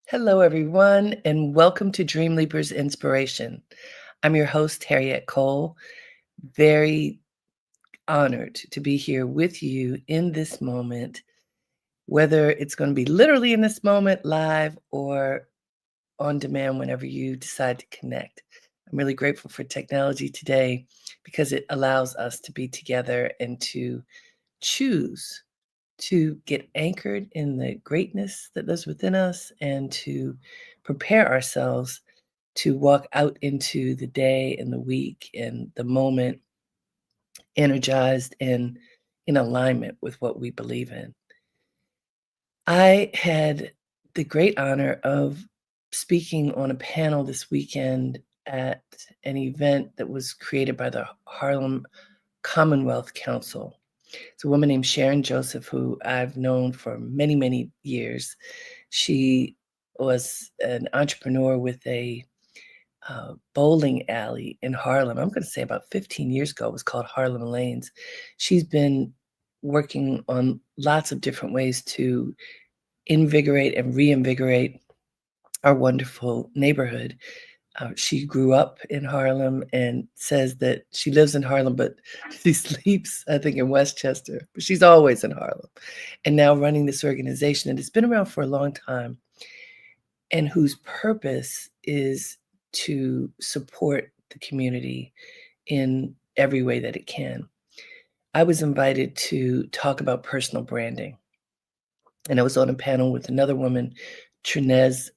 Hello, everyone, and welcome to Dreamleapers Inspiration. I'm your host, Harriet Cole. Very honored to be here with you in this moment, whether it's going to be literally in this moment, live, or on demand whenever you decide to connect. I'm really grateful for technology today because it allows us to be together and to choose to get anchored in the greatness that lives within us and to prepare ourselves to walk out into the day and the week and the moment energized and in alignment with what we believe in. I had the great honor of speaking on a panel this weekend at an event that was created by the Harlem Commonwealth Council. It's a woman named Sharon Joseph, who I've known for many, many years. She was an entrepreneur with a bowling alley in Harlem. I'm going to say about 15 years ago. It was called Harlem Lanes. She's been working on lots of different ways to invigorate and reinvigorate our wonderful neighborhood. She grew up in Harlem and says that she lives in Harlem, but she sleeps, I think, in Westchester. But she's always in Harlem and now running this organization. And it's been around for a long time and whose purpose is to support the community in every way that it can. I was invited to talk about personal branding. And I was on a panel with another woman, Trinez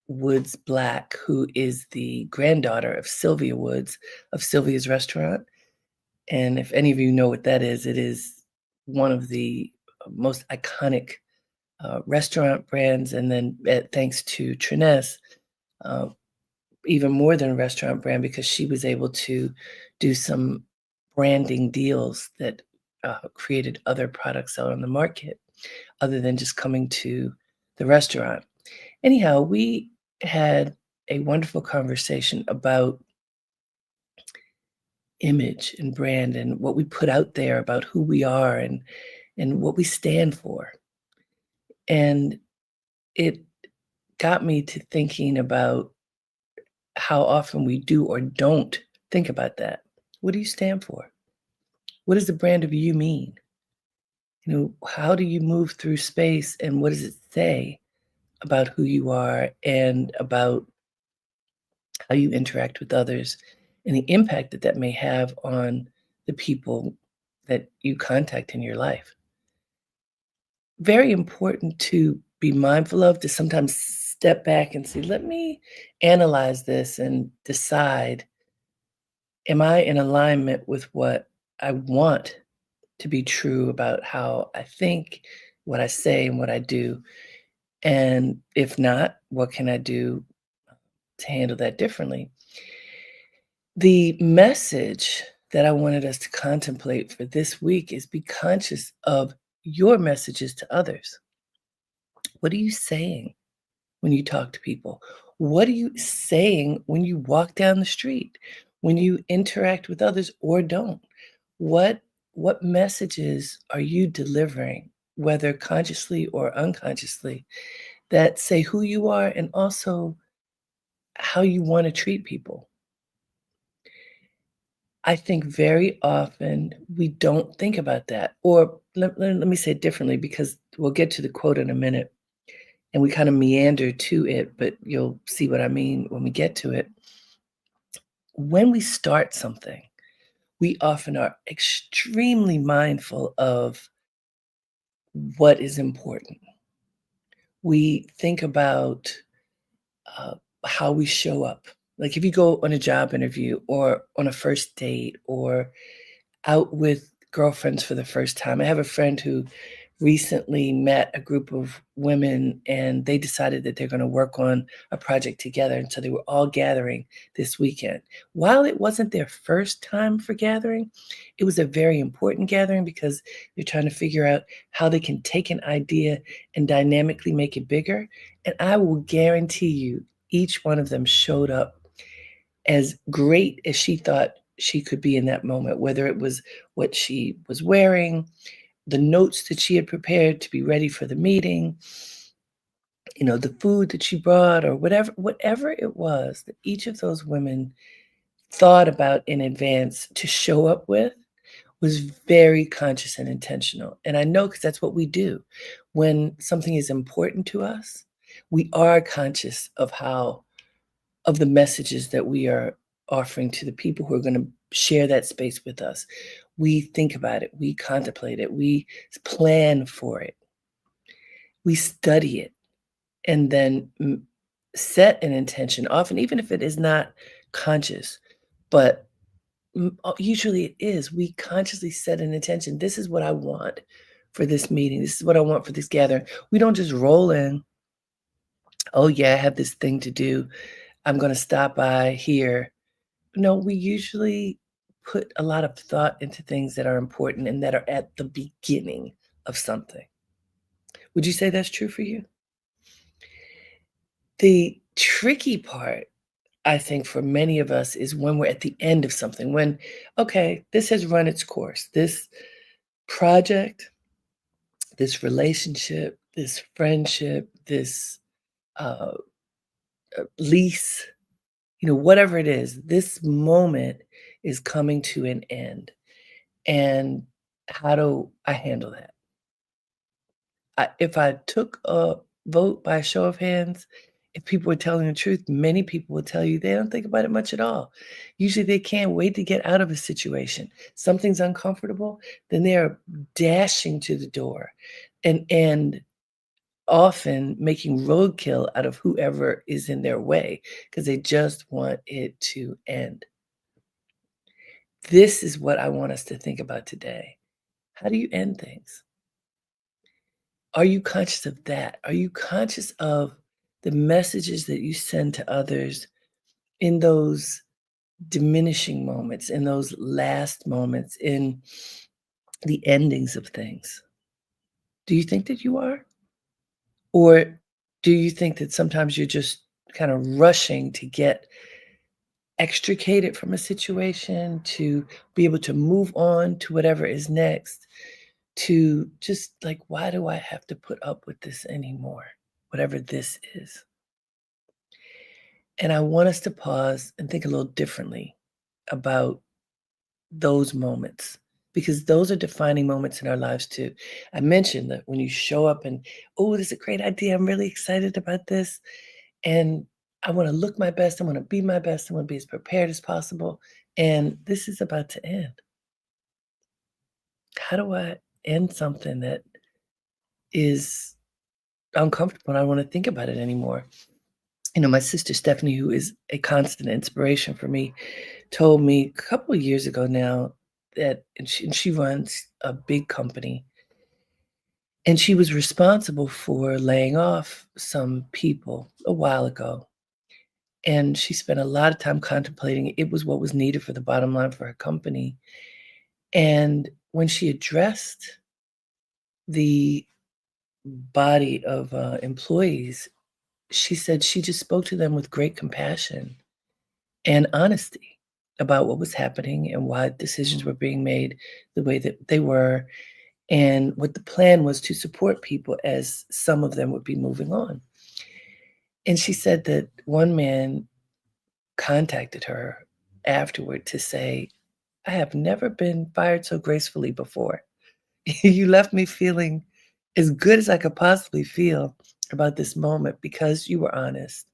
Woods Black, who is the granddaughter of Sylvia Woods of Sylvia's Restaurant. And if any of you know what that is, it is one of the most iconic restaurant brands. And then thanks to Trinez, uh, even more than a restaurant brand because she was able to do some branding deals that created other products out on the market other than just coming to the restaurant. Anyhow, we had a wonderful conversation about image and brand and what we put out there about who we are and what we stand for. And it got me to thinking about how often we do or don't think about that. What do you stand for? What does the brand of you mean? How do you move through space and what does it say about who you are and about how you interact with others and the impact that that may have on the people that you contact in your life? Very important to be mindful of, to sometimes step back and say, let me analyze this and decide, am I in alignment with what I want to be true about how I think, what I say, and what I do? And if not, what can I do to handle that differently? The message that I wanted us to contemplate for this week is be conscious of your messages to others. What are you saying when you talk to people? What are you saying when you walk down the street? When you interact with others or don't? What what messages are you delivering, whether consciously or unconsciously, that say who you are and also how you want to treat people? I think very often we don't think about that. Or let me say it differently because we'll get to the quote in a minute and we kind of meander to it, but you'll see what I mean when we get to it. When we start something, we often are extremely mindful of what is important. We think about uh, how we show up. Like if you go on a job interview or on a first date or out with girlfriends for the first time. I have a friend who recently met a group of women and they decided that they're going to work on a project together. And so they were all gathering this weekend. While it wasn't their first time for gathering, it was a very important gathering because they're trying to figure out how they can take an idea and dynamically make it bigger. And I will guarantee you, each one of them showed up as great as she thought she could be in that moment, whether it was what she was wearing, the notes that she had prepared to be ready for the meeting, the food that she brought or whatever it was that each of those women thought about in advance to show up with was very conscious and intentional. And I know because that's what we do. When something is important to us, we are conscious of the messages that we are offering to the people who are gonna share that space with us. We think about it, we contemplate it, we plan for it, we study it, and then set an intention, often even if it is not conscious, but usually it is. We consciously set an intention. This is what I want for this meeting. This is what I want for this gathering. We don't just roll in, oh, yeah, I have this thing to do. I'm going to stop by here. No, we usually put a lot of thought into things that are important and that are at the beginning of something. Would you say that's true for you? The tricky part, I think, for many of us is when we're at the end of something, when, okay, this has run its course. This project, this relationship, this friendship, this uh, lease, whatever it is, this moment is coming to an end. And how do I handle that? If I took a vote by a show of hands, if people were telling the truth, many people would tell you they don't think about it much at all. Usually they can't wait to get out of a situation. Something's uncomfortable, then they are dashing to the door and often making roadkill out of whoever is in their way because they just want it to end. This is what I want us to think about today. How do you end things? Are you conscious of that? Are you conscious of the messages that you send to others in those diminishing moments, in those last moments, in the endings of things? Do you think that you are? Or do you think that sometimes you're just kind of rushing to get extricated from a situation, to be able to move on to whatever is next, to just like, why do I have to put up with this anymore? Whatever this is. And I want us to pause and think a little differently about those moments because those are defining moments in our lives too. I mentioned that when you show up and, oh, this is a great idea. I'm really excited about this. And I want to look my best. I want to be my best. I want to be as prepared as possible. And this is about to end. How do I end something that is uncomfortable and I don't want to think about it anymore? My sister Stephanie, who is a constant inspiration for me, told me a couple of years ago now that and she runs a big company, and she was responsible for laying off some people a while ago. And she spent a lot of time contemplating it was what was needed for the bottom line for her company. And when she addressed the body of employees, she said she just spoke to them with great compassion and honesty about what was happening and why decisions were being made the way that they were, and what the plan was to support people as some of them would be moving on. And she said that one man contacted her afterward to say, I have never been fired so gracefully before. You left me feeling as good as I could possibly feel about this moment because you were honest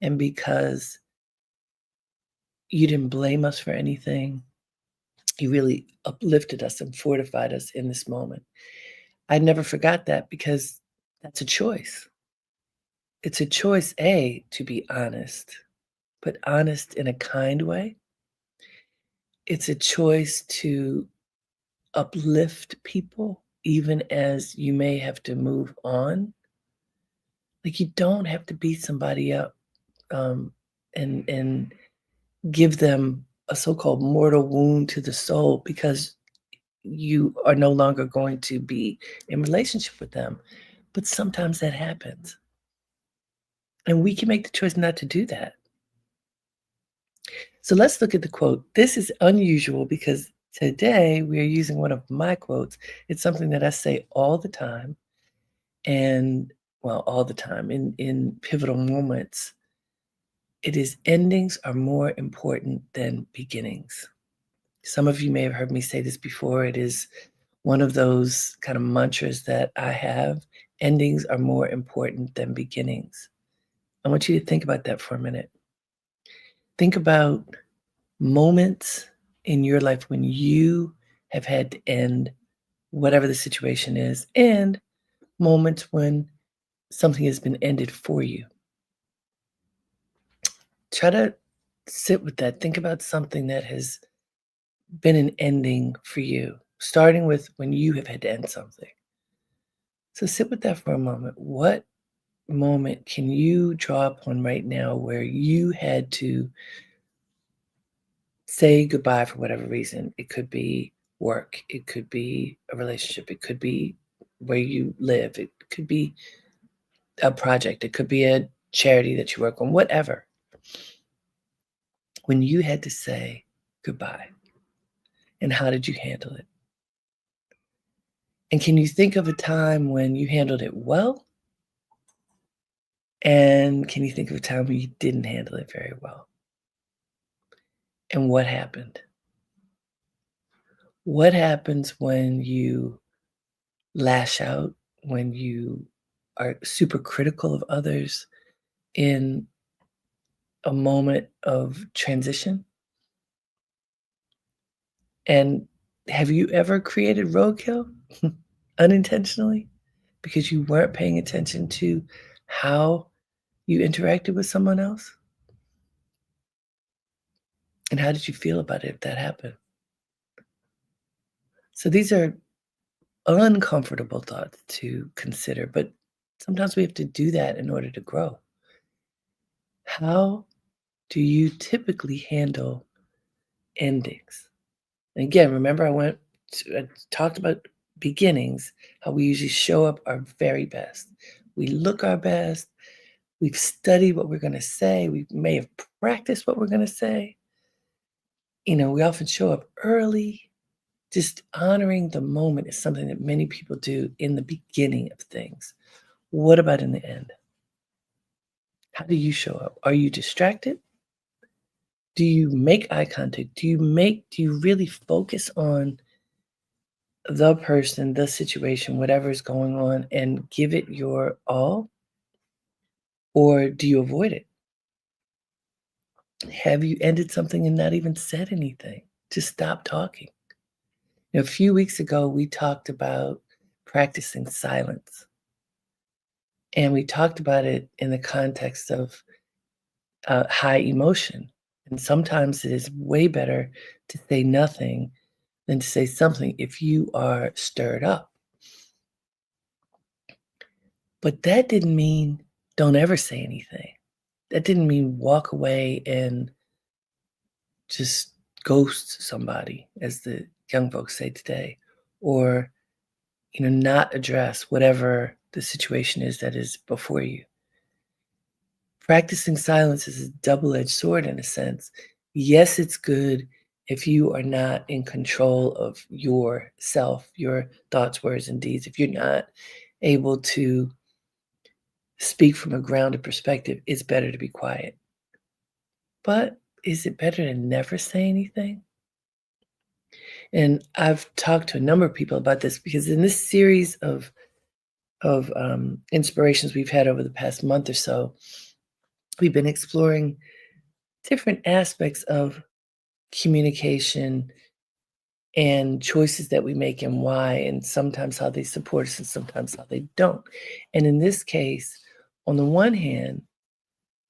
and because you didn't blame us for anything. You really uplifted us and fortified us in this moment. I never forgot that because that's a choice. It's a choice, A, to be honest, but honest in a kind way. It's a choice to uplift people even as you may have to move on. Like you don't have to beat somebody up um, and give them a so-called mortal wound to the soul because you are no longer going to be in relationship with them. But sometimes that happens. And we can make the choice not to do that. So let's look at the quote. This is unusual because today we are using one of my quotes. It's something that I say all the time. And well, all the time in pivotal moments, it is endings are more important than beginnings. Some of you may have heard me say this before. It is one of those kind of mantras that I have. Endings are more important than beginnings. I want you to think about that for a minute. Think about moments in your life when you have had to end whatever the situation is, and moments when something has been ended for you. Try to sit with that. Think about something that has been an ending for you, starting with when you have had to end something. So sit with that for a moment. What moment can you draw upon right now where you had to say goodbye for whatever reason? It could be work, it could be a relationship, it could be where you live, it could be a project, it could be a charity that you work on, whatever. When you had to say goodbye, and how did you handle it? And can you think of a time when you handled it well? And can you think of a time when you didn't handle it very well? And what happened? What happens when you lash out, when you are super critical of others in a moment of transition? And have you ever created roadkill unintentionally because you weren't paying attention to how you interacted with someone else? And how did you feel about it if that happened? So these are uncomfortable thoughts to consider, but sometimes we have to do that in order to grow. How do you typically handle endings? And again, remember I talked about beginnings, how we usually show up our very best. We look our best. We've studied what we're going to say. We may have practiced what we're going to say. We often show up early. Just honoring the moment is something that many people do in the beginning of things. What about in the end? How do you show up? Are you distracted? Do you make eye contact? Do you really focus on the person, the situation, whatever is going on, and give it your all? Or do you avoid it? Have you ended something and not even said anything? Just stop talking. A few weeks ago, we talked about practicing silence. And we talked about it in the context of high emotion. And sometimes it is way better to say nothing than to say something if you are stirred up. But that didn't mean don't ever say anything. That didn't mean walk away and just ghost somebody, as the young folks say today, or not address whatever the situation is that is before you. Practicing silence is a double-edged sword in a sense. Yes, it's good if you are not in control of yourself, your thoughts, words, and deeds. If you're not able to speak from a grounded perspective, it's better to be quiet. But is it better to never say anything? And I've talked to a number of people about this because in this series of inspirations we've had over the past month or so, we've been exploring different aspects of communication and choices that we make and why, and sometimes how they support us and sometimes how they don't. And in this case, on the one hand,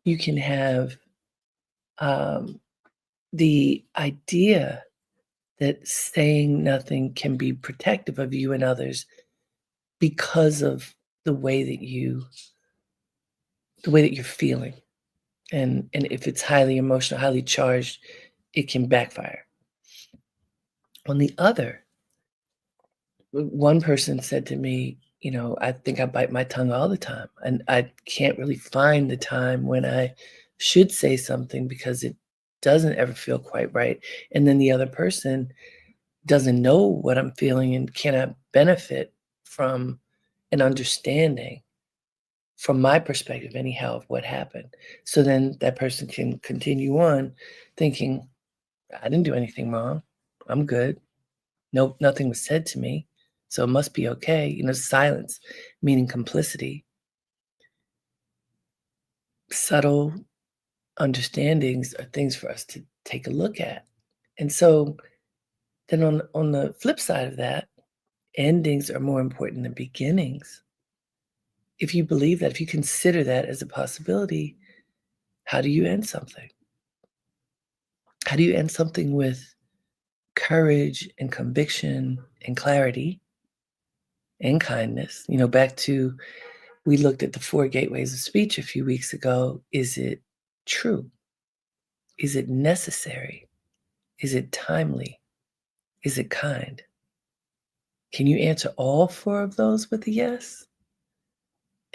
you can have um, the idea that saying nothing can be protective of you and others because of the way that you're feeling. And if it's highly emotional, highly charged, it can backfire. On the other, one person said to me, I think I bite my tongue all the time, and I can't really find the time when I should say something because it doesn't ever feel quite right. And then the other person doesn't know what I'm feeling and cannot benefit from an understanding from my perspective anyhow, of what happened. So then that person can continue on thinking, I didn't do anything wrong. I'm good. Nope, nothing was said to me. So it must be okay. Silence, meaning complicity, subtle understandings are things for us to take a look at. And so then on the flip side of that, endings are more important than beginnings. If you believe that, if you consider that as a possibility, how do you end something? How do you end something with courage and conviction and clarity and kindness? Back to, we looked at the four gateways of speech a few weeks ago. Is it true? Is it necessary? Is it timely? Is it kind? Can you answer all four of those with a yes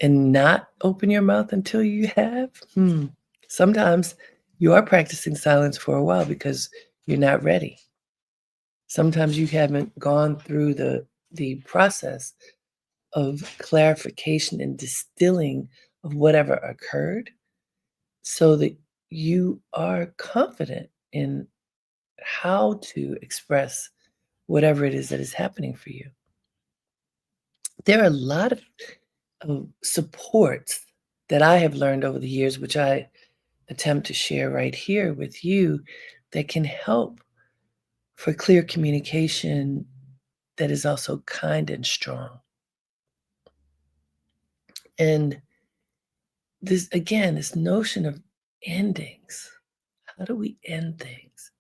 and not open your mouth until you have? Sometimes you are practicing silence for a while because you're not ready. Sometimes you haven't gone through the process of clarification and distilling of whatever occurred so that you are confident in how to express whatever it is that is happening for you. There are a lot of supports that I have learned over the years, which I attempt to share right here with you, that can help for clear communication that is also kind and strong. And this, again, this notion of endings. How do we end things?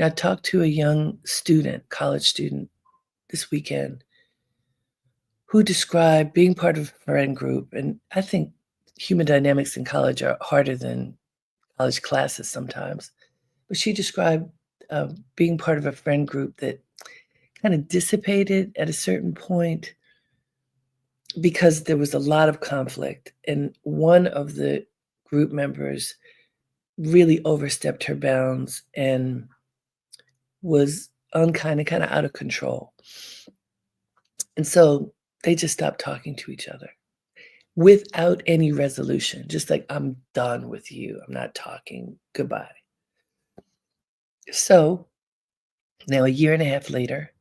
I talked to a young student, college student, this weekend, who described being part of a friend group. And I think human dynamics in college are harder than college classes sometimes. But she described being part of a friend group that kind of dissipated at a certain point because there was a lot of conflict. And one of the group members really overstepped her bounds and was unkind and kind of out of control. And so they just stopped talking to each other without any resolution, just like, I'm done with you. I'm not talking. Goodbye. So now, a year and a half later,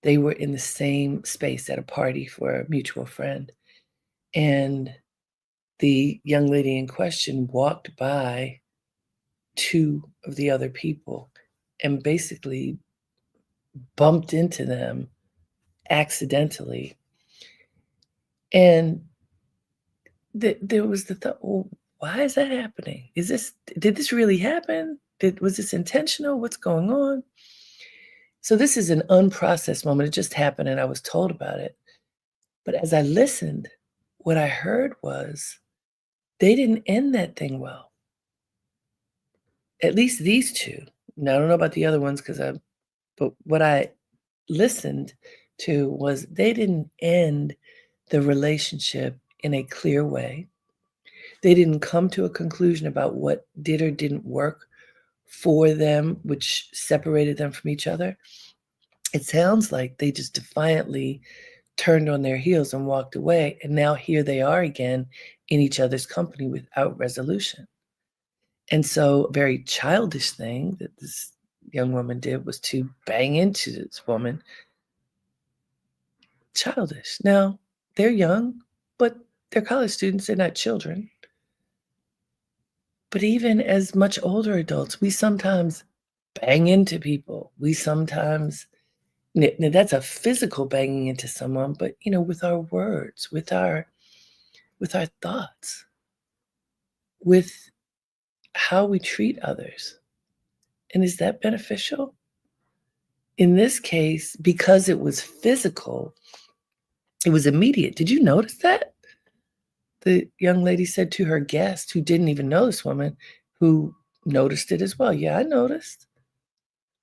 they were in the same space at a party for a mutual friend. And the young lady in question walked by two of the other people and basically bumped into them accidentally. And there was the thought, well, why is that happening? Did this really happen? Was this intentional? What's going on? So this is an unprocessed moment. It just happened and I was told about it. But as I listened, what I heard was they didn't end that thing well. At least these two. Now, I don't know about the other ones but what I listened to was they didn't end the relationship in a clear way. They didn't come to a conclusion about what did or didn't work for them, which separated them from each other. It sounds like they just defiantly turned on their heels and walked away. And now here they are again in each other's company without resolution. And so a very childish thing that this young woman did was to bang into this woman. Childish. Now, they're young, but they're college students. They're not children. But even as much older adults, we sometimes bang into people. We sometimes, now that's a physical banging into someone, but with our words, with our thoughts, with how we treat others. And is that beneficial? In this case, because it was physical, it was immediate. Did you notice that? The young lady said to her guest, who didn't even know this woman, who noticed it as well. Yeah, I noticed.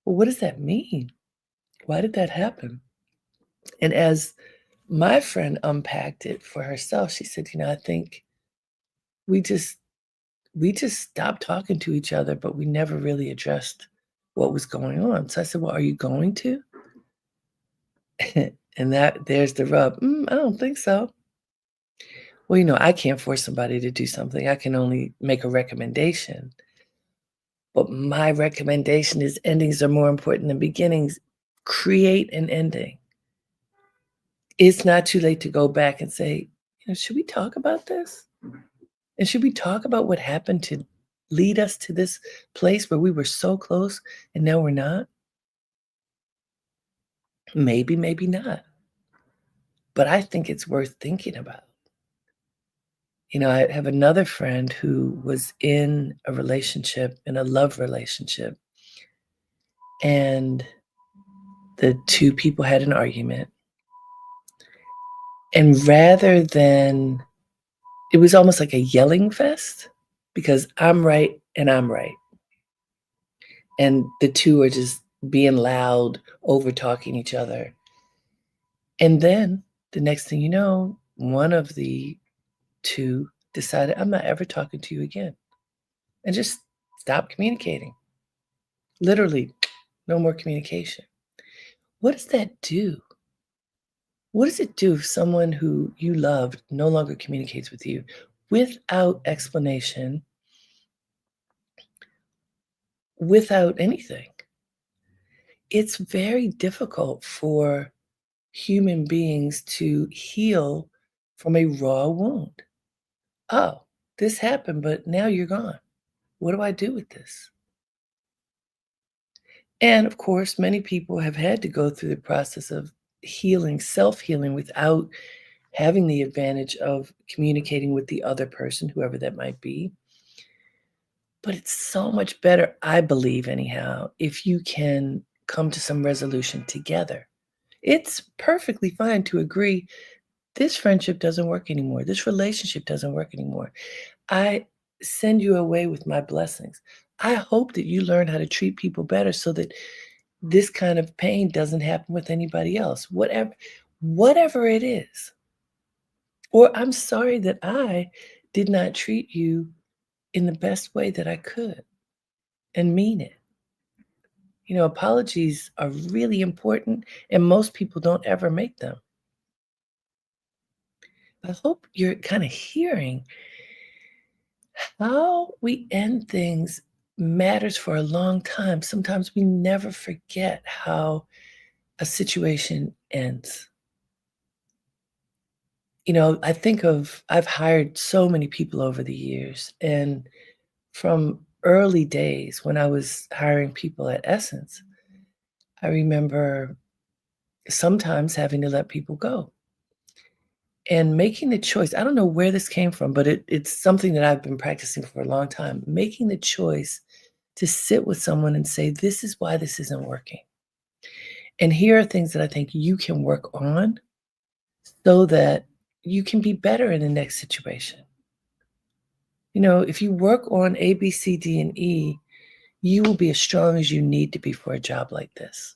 Well, what does that mean? Why did that happen? And as my friend unpacked it for herself, she said, I think we just stopped talking to each other, but we never really addressed what was going on. So I said, well, are you going to? And there's the rub. I don't think so. Well, I can't force somebody to do something. I can only make a recommendation. But my recommendation is endings are more important than beginnings. Create an ending. It's not too late to go back and say, should we talk about this? And should we talk about what happened to lead us to this place where we were so close and now we're not? Maybe, maybe not. But I think it's worth thinking about. I have another friend who was in a relationship, in a love relationship, and the two people had an argument. And rather than, it was almost like a yelling fest because I'm right and I'm right. And the two are just being loud, over talking each other. And then the next thing you know, one of the two decided, I'm not ever talking to you again, and just stop communicating. Literally, no more communication. What does that do? What does it do if someone who you loved no longer communicates with you without explanation, without anything? It's very difficult for human beings to heal from a raw wound. Oh, this happened, but now you're gone. What do I do with this? And of course, many people have had to go through the process of healing, self healing, without having the advantage of communicating with the other person, whoever that might be. But it's so much better, I believe, anyhow, if you can come to some resolution together. It's perfectly fine to agree this friendship doesn't work anymore. This relationship doesn't work anymore. I send you away with my blessings. I hope that you learn how to treat people better so that this kind of pain doesn't happen with anybody else. Whatever it is. Or I'm sorry that I did not treat you in the best way that I could and mean it. Apologies are really important, and most people don't ever make them. I hope you're kind of hearing how we end things matters for a long time. Sometimes we never forget how a situation ends. I've hired so many people over the years, and from early days when I was hiring people at Essence, I remember sometimes having to let people go and making the choice. I don't know where this came from, but it's something that I've been practicing for a long time, making the choice to sit with someone and say, this is why this isn't working. And here are things that I think you can work on so that you can be better in the next situation. If you work on A, B, C, D, and E, you will be as strong as you need to be for a job like this.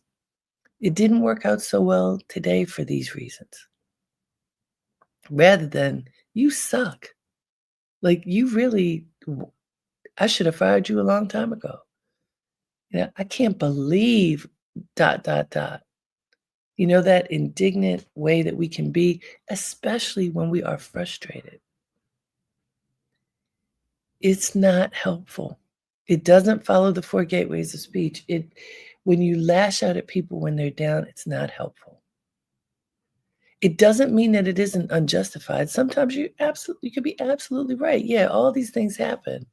It didn't work out so well today for these reasons. Rather than, you suck. Like, you really, I should have fired you a long time ago. I can't believe, dot, dot, dot. That indignant way that we can be, especially when we are frustrated. It's not helpful. It doesn't follow the four gateways of speech. When you lash out at people when they're down, it's not helpful. It doesn't mean that it isn't unjustified. Sometimes you could be absolutely right. Yeah, all these things happen.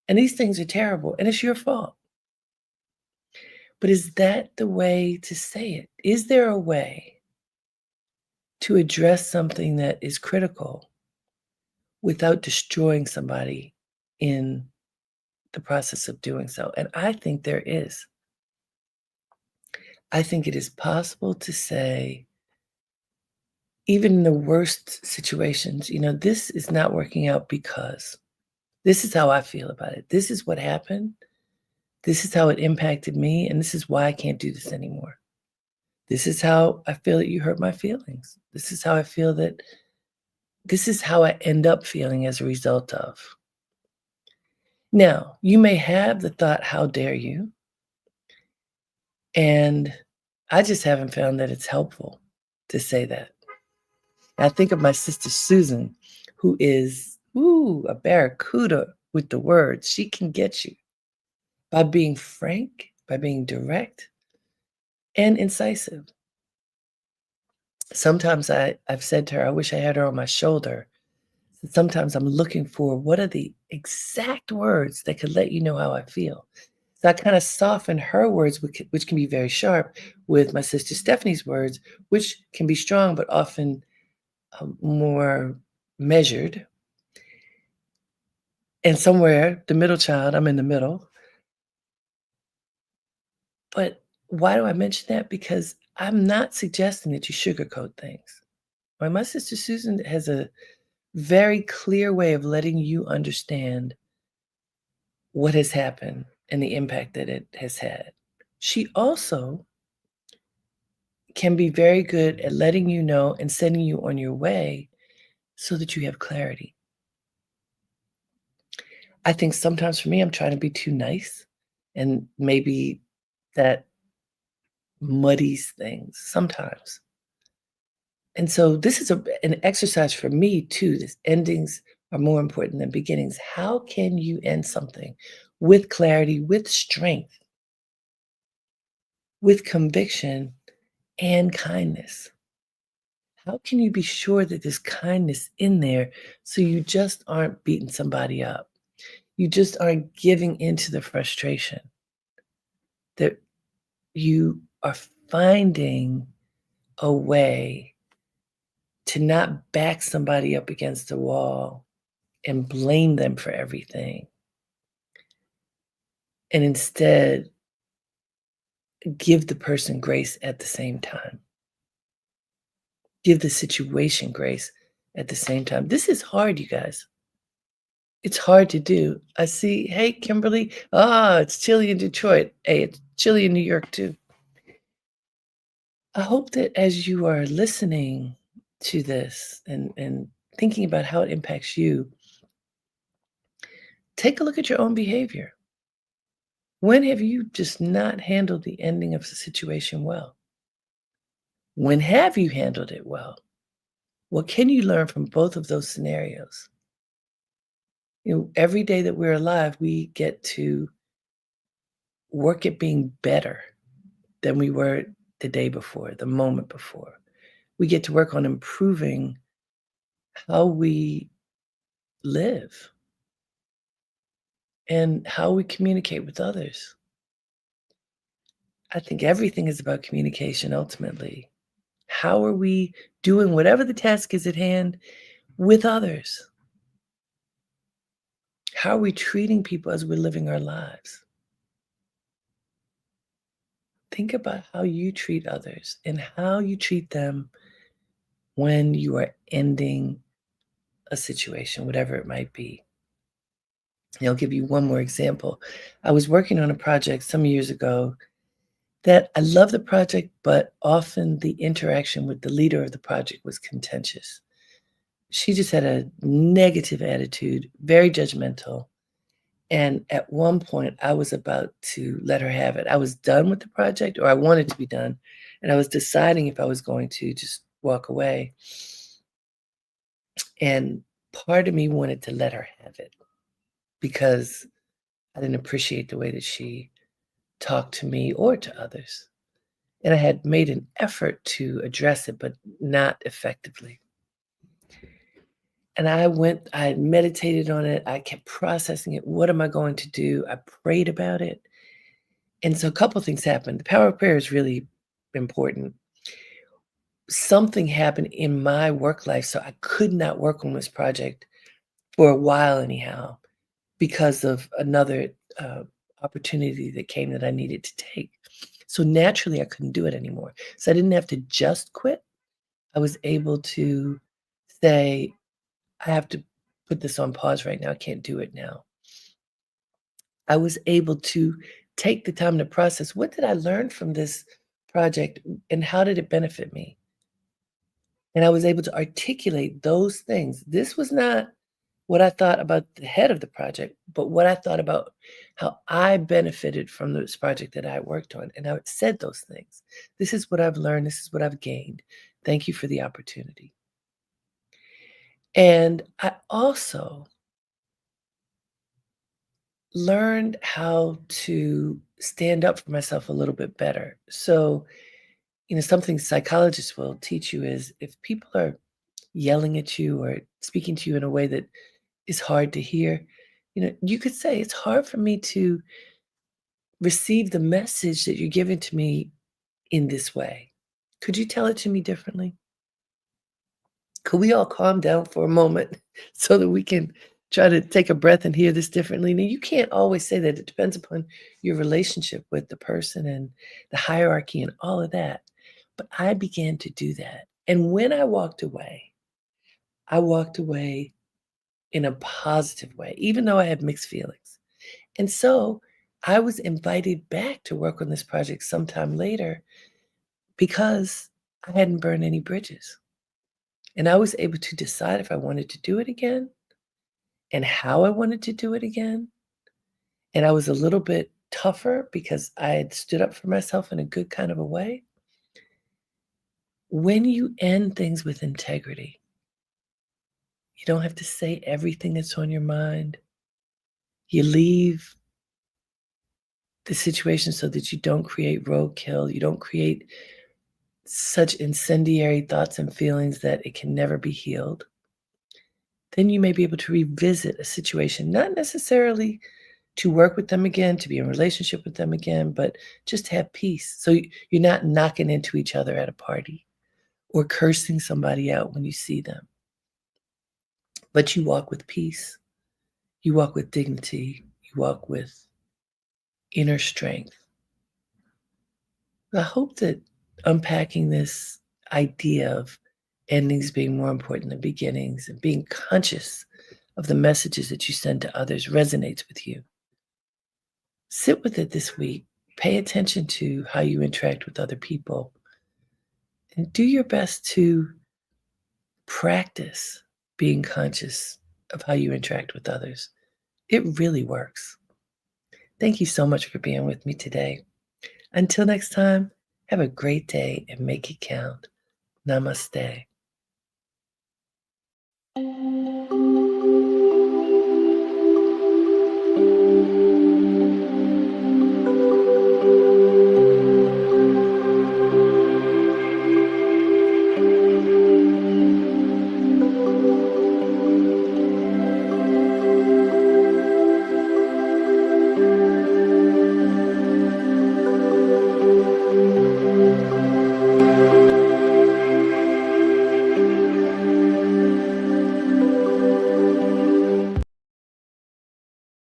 And these things are terrible, and it's your fault. But is that the way to say it? Is there a way to address something that is critical without destroying somebody in the process of doing so? And I think there is. I think it is possible to say, even in the worst situations, this is not working out because this is how I feel about it. This is what happened. This is how it impacted me. And this is why I can't do this anymore. This is how I feel that you hurt my feelings. This is how I feel that this is how I end up feeling as a result of. Now, you may have the thought, how dare you? And I just haven't found that it's helpful to say that. I think of my sister Susan. who is, ooh, a barracuda with the words. She can get you by being frank, by being direct and incisive. Sometimes I've said to her, I wish I had her on my shoulder. Sometimes I'm looking for what are the exact words that could let you know how I feel. So I kind of soften her words, which can be very sharp, with my sister Stephanie's words, which can be strong, but often more measured. And somewhere, the middle child, I'm in the middle. But why do I mention that? Because I'm not suggesting that you sugarcoat things. Right? My sister Susan has a very clear way of letting you understand what has happened and the impact that it has had. She also can be very good at letting you know and sending you on your way so that you have clarity. I think sometimes for me, I'm trying to be too nice, and maybe that muddies things sometimes. And so this is an exercise for me too. This endings are more important than beginnings. How can you end something with clarity, with strength, with conviction, and kindness? How can you be sure that there's kindness in there so you just aren't beating somebody up? You just aren't giving into the frustration. That you are finding a way to not back somebody up against the wall and blame them for everything, and instead give the person grace at the same time. Give the situation grace at the same time. This is hard, you guys. It's hard to do. I see, hey, Kimberly, it's chilly in Detroit. Hey, it's chilly in New York too. I hope that as you are listening to this and thinking about how it impacts you, take a look at your own behavior. When have you just not handled the ending of the situation well? When have you handled it well? What can you learn from both of those scenarios? Every day that we're alive, we get to work at being better than we were the day before, the moment before. We get to work on improving how we live and how we communicate with others. I think everything is about communication ultimately. How are we doing whatever the task is at hand with others? How are we treating people as we're living our lives? Think about how you treat others and how you treat them when you are ending a situation, whatever it might be. And I'll give you one more example. I was working on a project some years ago that I love the project, but often the interaction with the leader of the project was contentious. She just had a negative attitude, very judgmental. And at one point, I was about to let her have it. I was done with the project, or I wanted to be done. And I was deciding if I was going to just walk away. And part of me wanted to let her have it because I didn't appreciate the way that she talked to me or to others. And I had made an effort to address it, but not effectively. And I meditated on it. I kept processing it. What am I going to do? I prayed about it. And so a couple things happened. The power of prayer is really important. Something happened in my work life, so I could not work on this project for a while anyhow, because of another opportunity that came that I needed to take. So naturally, I couldn't do it anymore. So I didn't have to just quit. I was able to say, I have to put this on pause right now. I can't do it now. I was able to take the time to process, what did I learn from this project and how did it benefit me? And I was able to articulate those things. This was not what I thought about the head of the project, but what I thought about how I benefited from this project that I worked on. And I said those things. This is what I've learned. This is what I've gained. Thank you for the opportunity. And I also learned how to stand up for myself a little bit better. So, something psychologists will teach you is if people are yelling at you or speaking to you in a way that is hard to hear, you could say, it's hard for me to receive the message that you're giving to me in this way. Could you tell it to me differently? Could we all calm down for a moment so that we can try to take a breath and hear this differently? Now, you can't always say that. It depends upon your relationship with the person and the hierarchy and all of that. But I began to do that. And when I walked away in a positive way, even though I had mixed feelings. And so I was invited back to work on this project sometime later because I hadn't burned any bridges. And I was able to decide if I wanted to do it again and how I wanted to do it again. And I was a little bit tougher because I had stood up for myself in a good kind of a way. When you end things with integrity, you don't have to say everything that's on your mind. You leave the situation so that you don't create roadkill. You don't create such incendiary thoughts and feelings that it can never be healed. Then you may be able to revisit a situation, not necessarily to work with them again, to be in a relationship with them again, but just to have peace. So you're not knocking into each other at a party or cursing somebody out when you see them, but you walk with peace. You walk with dignity. You walk with inner strength. I hope that unpacking this idea of endings being more important than beginnings and being conscious of the messages that you send to others resonates with you. Sit with it this week. Pay attention to how you interact with other people and do your best to practice being conscious of how you interact with others. It really works. Thank you so much for being with me today. Until next time, have a great day and make it count. Namaste.